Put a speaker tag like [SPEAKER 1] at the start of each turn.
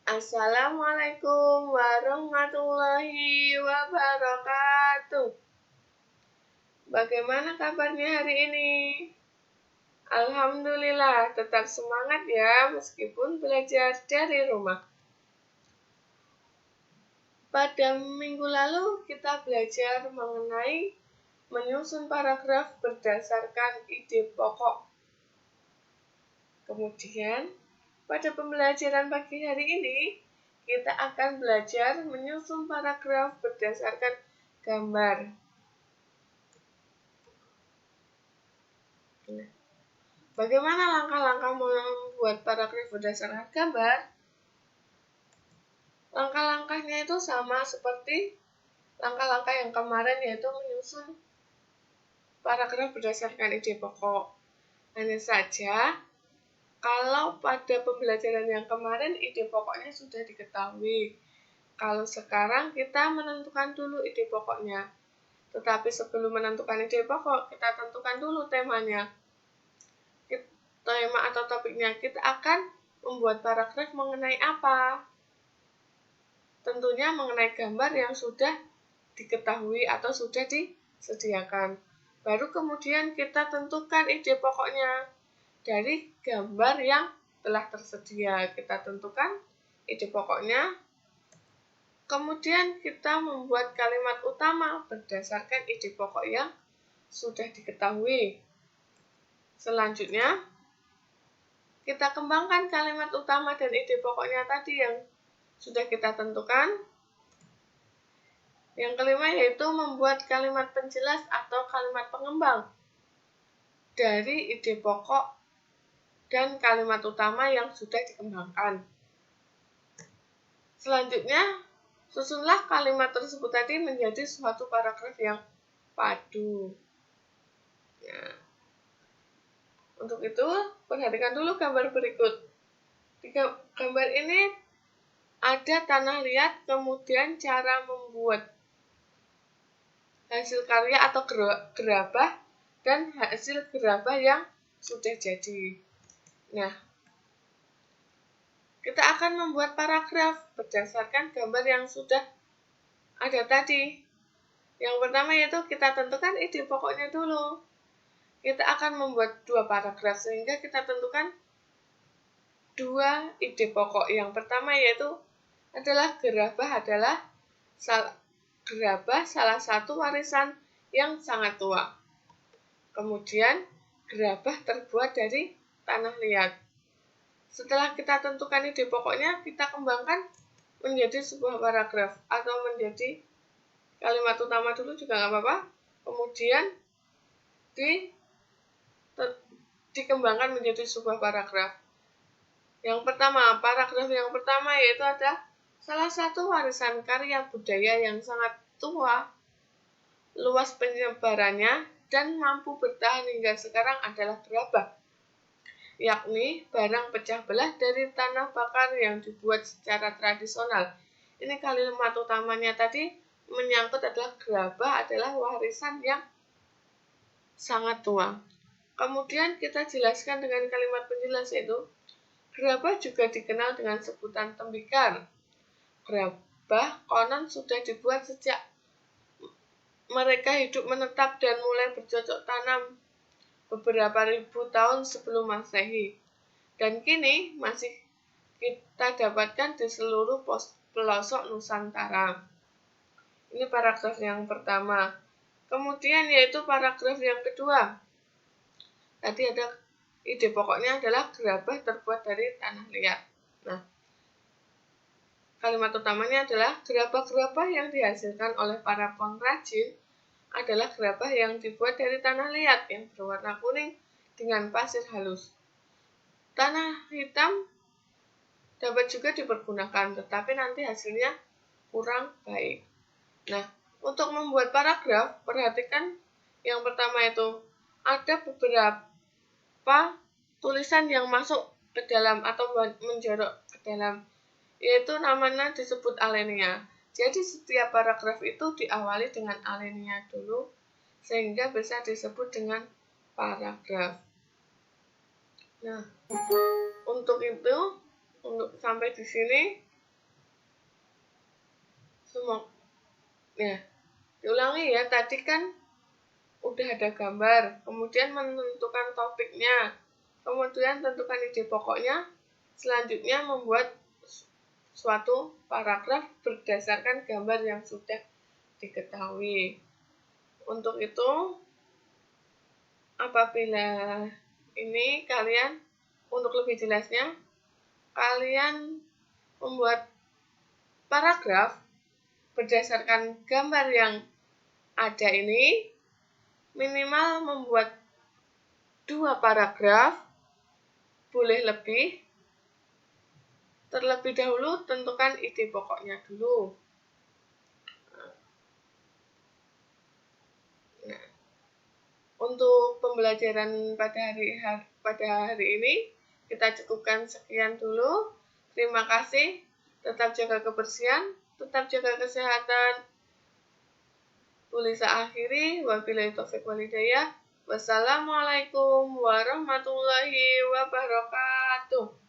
[SPEAKER 1] Assalamualaikum warahmatullahi wabarakatuh. Bagaimana kabarnya hari ini? Alhamdulillah, tetap semangat ya meskipun belajar dari rumah. Pada minggu lalu kita belajar mengenai menyusun paragraf berdasarkan ide pokok. Kemudian, pada pembelajaran pagi hari ini, kita akan belajar menyusun paragraf berdasarkan gambar. Bagaimana langkah-langkah membuat paragraf berdasarkan gambar? Langkah-langkahnya itu sama seperti langkah-langkah yang kemarin, yaitu menyusun paragraf berdasarkan ide pokok. Hanya saja, kalau pada pembelajaran yang kemarin ide pokoknya sudah diketahui. Kalau sekarang kita menentukan dulu ide pokoknya. Tetapi sebelum menentukan ide pokok, kita tentukan dulu temanya. Tema atau topiknya, kita akan membuat paragraf mengenai apa? Tentunya mengenai gambar yang sudah diketahui atau sudah disediakan. Baru kemudian kita tentukan ide pokoknya. Dari gambar yang telah tersedia, kita tentukan ide pokoknya. Kemudian kita membuat kalimat utama berdasarkan ide pokok yang sudah diketahui. Selanjutnya, kita kembangkan kalimat utama dan ide pokoknya tadi yang sudah kita tentukan. Yang kelima yaitu membuat kalimat penjelas atau kalimat pengembang dari ide pokok dan kalimat utama yang sudah dikembangkan. Selanjutnya, susunlah kalimat tersebut tadi menjadi suatu paragraf yang padu. Ya. Untuk itu, perhatikan dulu gambar berikut. Di gambar ini ada tanah liat, kemudian cara membuat hasil karya atau gerabah, dan hasil gerabah yang sudah jadi. Nah, kita akan membuat paragraf berdasarkan gambar yang sudah ada tadi. Yang pertama yaitu kita tentukan ide pokoknya dulu. Kita akan membuat dua paragraf sehingga kita tentukan dua ide pokok. Yang pertama yaitu adalah gerabah salah satu warisan yang sangat tua. Kemudian gerabah terbuat dari tanah liat. Setelah kita tentukan ide pokoknya, kita kembangkan menjadi sebuah paragraf atau menjadi kalimat utama dulu juga nggak apa-apa. Kemudian dikembangkan menjadi sebuah paragraf. Paragraf yang pertama yaitu ada salah satu warisan karya budaya yang sangat tua, luas penyebarannya, dan mampu bertahan hingga sekarang adalah gerabah, yakni barang pecah belah dari tanah bakar yang dibuat secara tradisional. Ini kalimat utamanya tadi menyangkut adalah gerabah adalah warisan yang sangat tua. Kemudian kita jelaskan dengan kalimat penjelas yaitu gerabah juga dikenal dengan sebutan tembikar. Gerabah konon sudah dibuat sejak mereka hidup menetap dan mulai bercocok tanam beberapa ribu tahun sebelum Masehi. Dan kini masih kita dapatkan di seluruh pelosok Nusantara. Ini paragraf yang pertama. Kemudian yaitu paragraf yang kedua. Tadi ada ide pokoknya adalah gerabah terbuat dari tanah liat. Nah, kalimat utamanya adalah gerabah-gerabah yang dihasilkan oleh para pengrajin adalah gerabah yang dibuat dari tanah liat yang berwarna kuning dengan pasir halus. Tanah hitam dapat juga dipergunakan, tetapi nanti hasilnya kurang baik. Nah, untuk membuat paragraf, perhatikan yang pertama itu ada beberapa tulisan yang masuk ke dalam atau menjorok ke dalam, yaitu namanya disebut alinea. Jadi setiap paragraf itu diawali dengan alinea dulu, sehingga bisa disebut dengan paragraf. Nah, untuk sampai di sini Nah, diulangi ya, tadi kan udah ada gambar, kemudian menentukan topiknya, kemudian tentukan ide pokoknya, selanjutnya membuat suatu paragraf berdasarkan gambar yang sudah diketahui. Untuk itu, apabila ini kalian, untuk lebih jelasnya, kalian membuat paragraf berdasarkan gambar yang ada ini, minimal membuat 2 paragraf, boleh lebih. Terlebih dahulu tentukan ide pokoknya dulu. Nah, untuk pembelajaran pada hari ini kita cukupkan sekian dulu. Terima kasih. Tetap jaga kebersihan, tetap jaga kesehatan. Tulisa akhiri, wabillahi taufiq walhidayah. Wassalamualaikum warahmatullahi wabarakatuh.